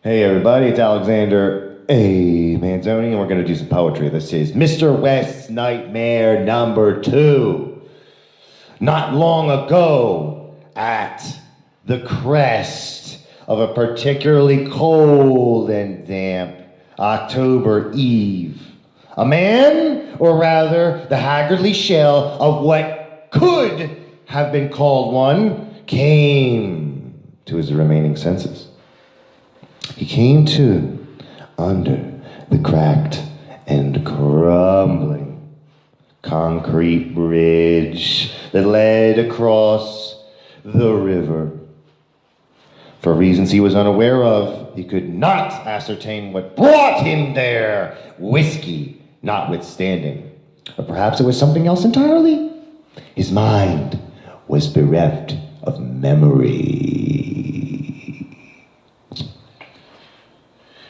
Hey everybody, it's Alexander Manzoni, and we're going to do some poetry. This is Mr. West's Nightmare number 2. Not long ago, at the crest of a particularly cold and damp October eve, a man, or rather the haggardly shell of what could have been called one, came to his remaining senses. He came to under the cracked and crumbling concrete bridge that led across the river. For reasons he was unaware of, he could not ascertain what brought him there, whiskey notwithstanding. Or perhaps it was something else entirely. His mind was bereft of memory.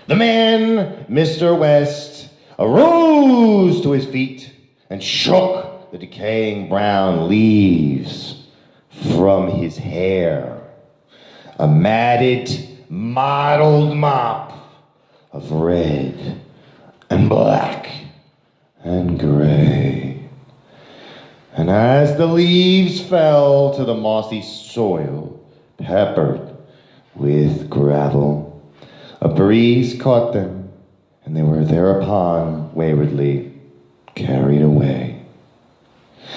The man, Mr. West, arose to his feet and shook the decaying brown leaves from his hair. A matted, mottled mop of red and black and gray. And as the leaves fell to the mossy soil, peppered with gravel, a breeze caught them, and they were thereupon waywardly carried away.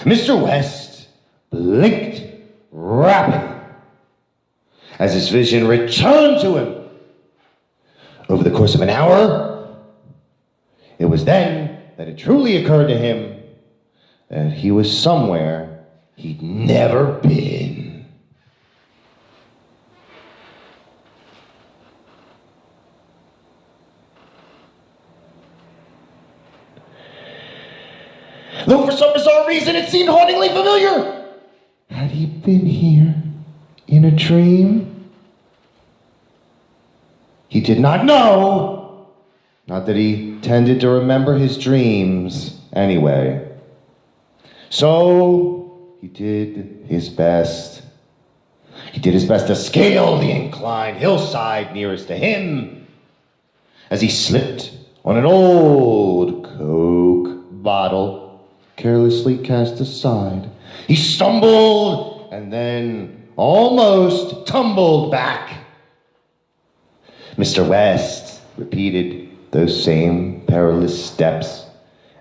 Mr. West blinked rapidly as his vision returned to him. Over the course of an hour, it was then that it truly occurred to him that he was somewhere he'd never been. Though for some bizarre reason it seemed hauntingly familiar. Had he been here in a dream? He did not know. Not that he tended to remember his dreams anyway. So he did his best. He did his best to scale the inclined hillside nearest to him as he slipped on an old Coke bottle carelessly cast aside. He stumbled and then almost tumbled back. Mr. West repeated those same perilous steps,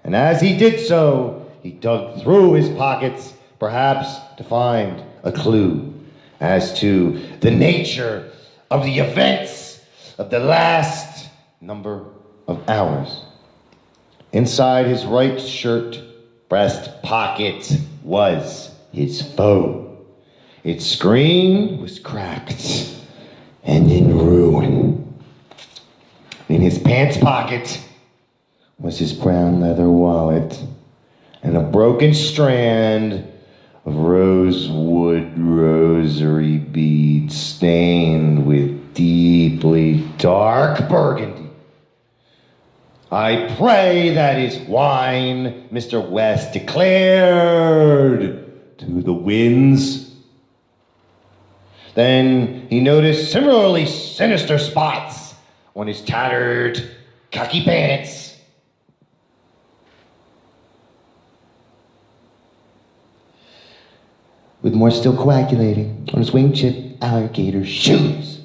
and as he did so, he dug through his pockets, perhaps to find a clue as to the nature of the events of the last number of hours. Inside his right shirt breast pocket was his phone. Its screen was cracked and in ruin. In his pants pocket was his brown leather wallet and a broken strand of rosewood rosary beads stained with deeply dark burgundy. I pray that is wine, Mr. West declared to the winds. Then he noticed similarly sinister spots on his tattered khaki pants. With more still coagulating on his wing-chip alligator shoes.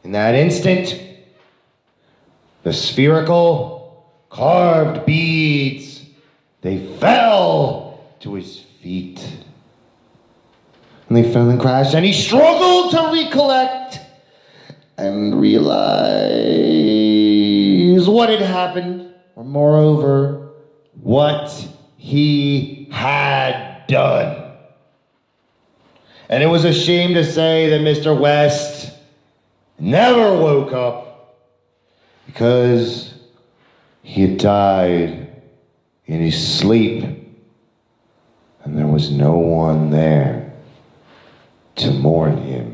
In that instant, the spherical, carved beads, they fell to his feet. And they fell and crashed, and he struggled to recollect and realize what had happened, or moreover, what he had done. And it was a shame to say that Mr. West never woke up, because he had died in his sleep, and there was no one there to mourn him.